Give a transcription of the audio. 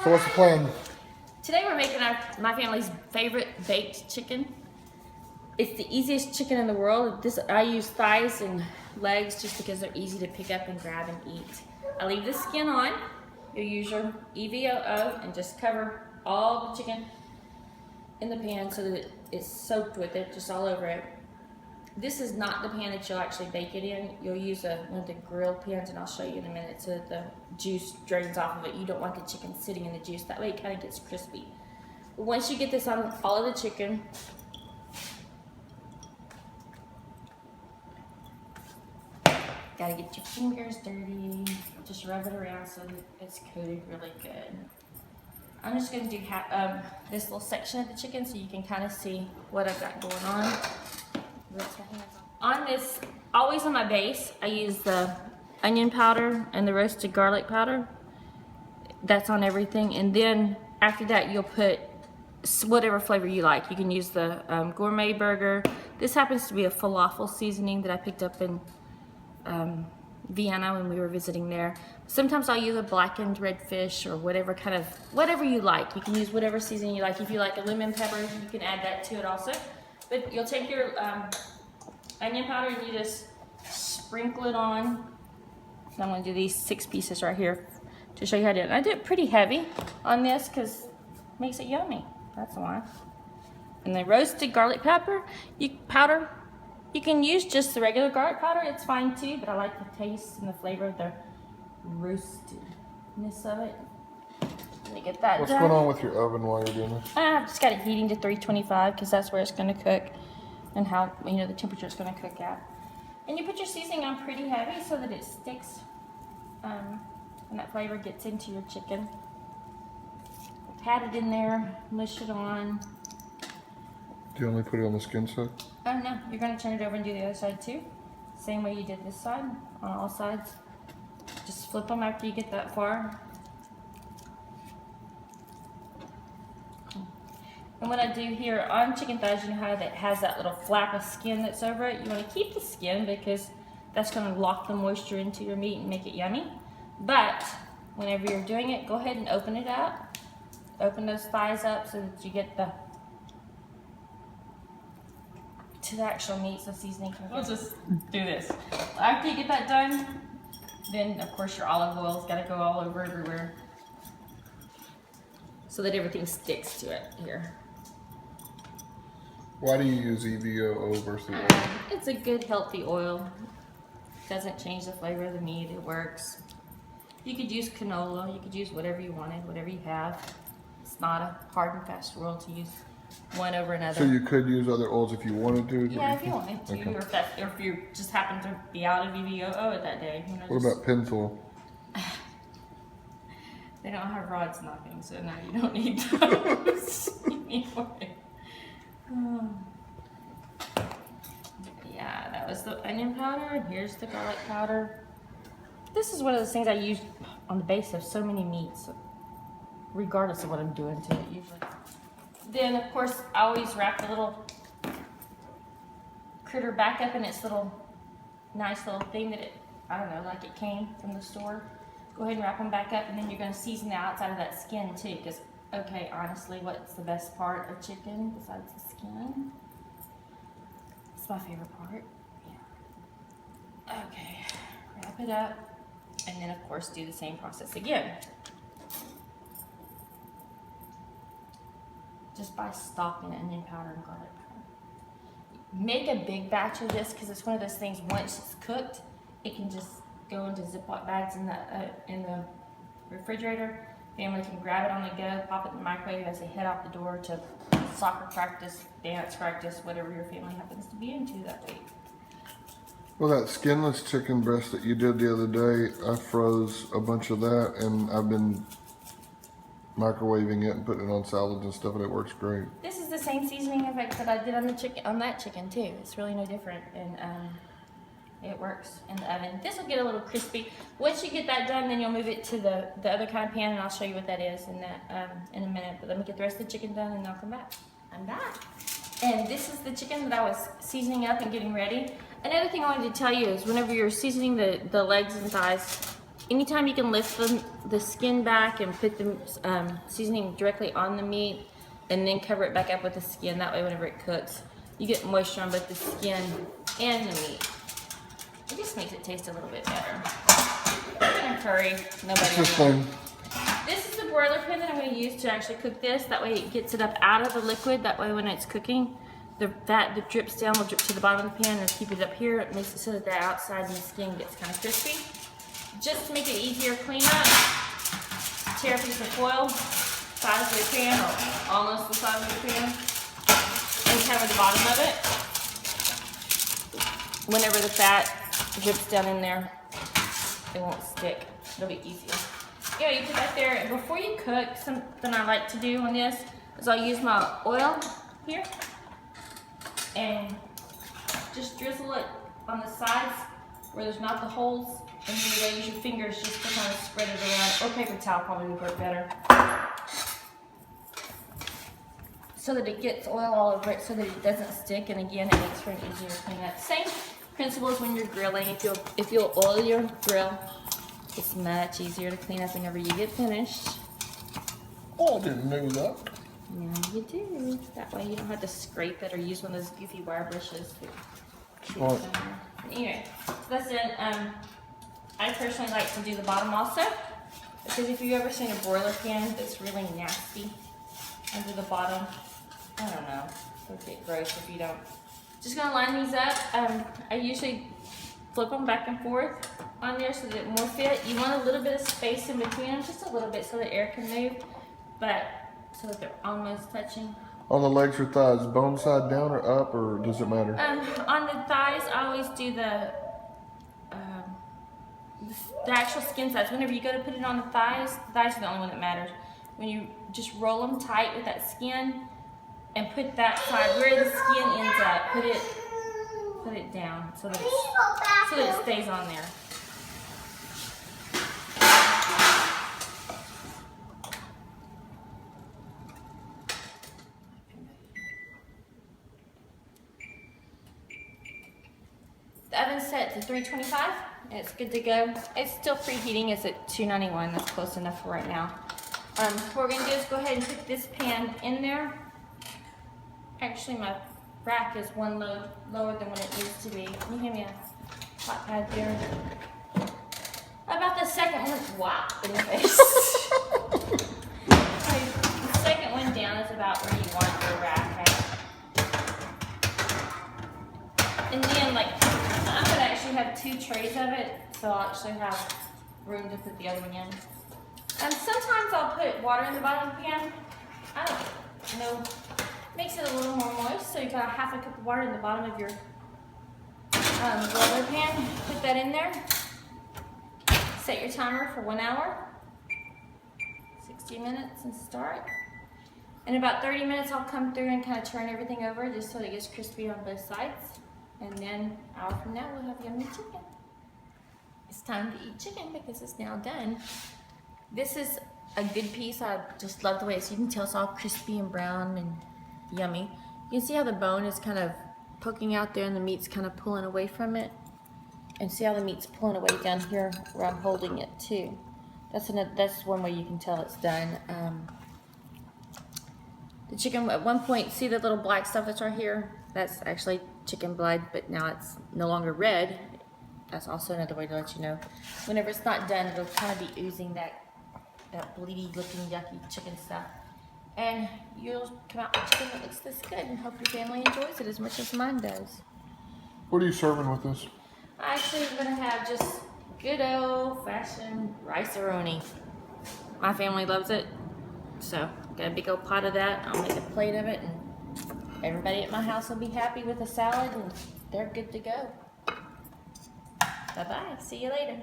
So what's the plan? Today we're making my family's favorite baked chicken. It's the easiest chicken in the world. I use thighs and legs just because they're easy to pick up and grab and eat. I leave the skin on. You'll use your EVOO and just cover all the chicken in the pan so that it's soaked with it, just all over it. This is not the pan that you'll actually bake it in. You'll use one of the grill pans, and I'll show you in a minute, so that the juice drains off of it. You don't want the chicken sitting in the juice. That way it kind of gets crispy. But once you get this on all of the chicken, gotta get your fingers dirty. Just rub it around so that it's coated really good. I'm just gonna do this little section of the chicken so you can kind of see what I've got going on. On this, always on my base, I use the onion powder and the roasted garlic powder. That's on everything. And then after that, you'll put whatever flavor you like. You can use the gourmet burger. This happens to be a falafel seasoning that I picked up in Vienna when we were visiting there. Sometimes I'll use a blackened red fish or whatever you like. You can use whatever seasoning you like. If you like a lemon pepper, you can add that to it also. But you'll take your onion powder and you just sprinkle it on. So I'm going to do these 6 pieces right here to show you how to do it. And I do it pretty heavy on this because it makes it yummy. That's why. And the roasted garlic powder, you can use just the regular garlic powder. It's fine too, but I like the taste and the flavor of the roastedness of it. Let me get that What's done. going on with your oven while you're doing this? I've just got it heating to 325 because that's where it's going to cook and how, the temperature it's going to cook at. And you put your seasoning on pretty heavy so that it sticks and that flavor gets into your chicken. Pat it in there, mush it on. Do you only put it on the skin side? Oh no, you're going to turn it over and do the other side too. Same way you did this side, on all sides. Just flip them after you get that far. And what I do here on chicken thighs, you know how that has that little flap of skin that's over it? You want to keep the skin because that's going to lock the moisture into your meat and make it yummy. But whenever you're doing it, go ahead and open it up. Open those thighs up so that you get to the actual meat so seasoning can We'll just do this. After you get that done, then of course your olive oil's got to go all over everywhere so that everything sticks to it here. Why do you use EVOO versus oil? It's a good healthy oil. Doesn't change the flavor of the meat. It works. You could use canola. You could use whatever you wanted, whatever you have. It's not a hard and fast rule to use one over another. So you could use other oils if you wanted to? Yeah, if you wanted to, Okay. or if you just happen to be out of EVOO at that day. What about Pennzoil? They don't have rod snapping, so no, you don't need those anyway. Yeah, that was the onion powder, and here's the garlic powder. This is one of those things I use on the base of so many meats, regardless of what I'm doing to it usually. Then, of course, I always wrap the little critter back up in its little nice little thing that like it came from the store. Go ahead and wrap them back up, and then you're going to season the outside of that skin too. Because, okay, honestly, what's the best part of chicken besides the skin? It's my favorite part. Yeah. Okay, wrap it up, and then of course do the same process again. Just by stopping onion powder and garlic powder. Make a big batch of this because it's one of those things. Once it's cooked, it can just go into Ziploc bags in the refrigerator. Family can grab it on the go, pop it in the microwave as they head out the door to soccer practice, dance practice, whatever your family happens to be into that week. Well, that skinless chicken breast that you did the other day, I froze a bunch of that, and I've been microwaving it and putting it on salads and stuff, and it works great. This is the same seasoning effect that I did on that chicken too. It's really no different, and it works in the oven. This will get a little crispy. Once you get that done, then you'll move it to the other kind of pan, and I'll show you what that is in a minute. But let me get the rest of the chicken done, and then I'll come back. I'm back. And this is the chicken that I was seasoning up and getting ready. Another thing I wanted to tell you is whenever you're seasoning the legs and thighs, anytime you can lift the skin back and put the seasoning directly on the meat and then cover it back up with the skin, that way whenever it cooks, you get moisture on both the skin and the meat. It just makes it taste a little bit better. And curry, nobody This knows. thing. This is the broiler pan that I'm going to use to actually cook this. That way it gets it up out of the liquid. That way when it's cooking, the fat that drips down will drip to the bottom of the pan and keep it up here. It makes it so that the outside and the skin gets kind of crispy. Just to make it easier to clean up, tear a piece of foil, size of your pan, or almost the size of your pan, and cover the bottom of it. Whenever the fat drips down in there, it won't stick. It'll be easier. Yeah, you put that there, and before you cook, something I like to do on this is I'll use my oil here and just drizzle it on the sides where there's not the holes, and then you use your fingers just to kind of spread it around, or paper towel probably would work better, so that it gets oil all over it so that it doesn't stick, and again, it makes for an easier cleanup. Same principle as when you're grilling. If you'll oil your grill, it's much easier to clean up whenever you get finished. Oh, I didn't know that. Now you do. That way you don't have to scrape it or use one of those goofy wire brushes. Smart. Anyway, so that's it. I personally like to do the bottom also, because if you've ever seen a broiler pan that's really nasty under the bottom, I don't know, it'll get gross if you don't. Just gonna line these up. I usually flip them back and forth on there so that it more fit. You want a little bit of space in between them, just a little bit so the air can move, but so that they're almost touching. On the legs or thighs, bone side down or up, or does it matter? On the thighs, I always do the actual skin sides. Whenever you go to put it on the thighs are the only one that matters. When you just roll them tight with that skin and put that side where the skin ends up, put it down so that it stays on there. The oven's set to 325. It's good to go. It's still preheating. It's at 291. That's close enough for right now. What we're going to do is go ahead and put this pan in there. Actually, my rack is one load lower than what it needs to be. Can you give me a hot pad there? About the second one. Wow, in the face. Okay, the second one down is about where you want your rack at. And then, like, I'm going to actually have 2 trays of it, so I'll actually have room to put the other one in. Sometimes I'll put water in the bottom of the pan. I don't know. Makes it a little more moist, so you've got half a cup of water in the bottom of your broiler pan. Put that in there. Set your timer for 1 hour. 60 minutes and start. In about 30 minutes, I'll come through and kind of turn everything over just so that it gets crispy on both sides. And then an hour from now, we'll have yummy chicken. It's time to eat chicken because it's now done. This is a good piece. I just love the way it's, you can tell it's all crispy and brown and yummy. You can see how the bone is kind of poking out there and the meat's kind of pulling away from it. And see how the meat's pulling away down here where I'm holding it too. That's one way you can tell it's done. The chicken, at one point, see the little black stuff that's right here? That's actually chicken blood, but now it's no longer red. That's also another way to let you know. Whenever it's not done, it'll kind of be oozing that bleedy looking yucky chicken stuff. And you'll come out with chicken that looks this good, and hope your family enjoys it as much as mine does. What are you serving with this? I actually am going to have just good old fashioned rice-a-roni. My family loves it, so got a big old pot of that. I'll make a plate of it, and everybody at my house will be happy with a salad, and they're good to go. Bye-bye. See you later.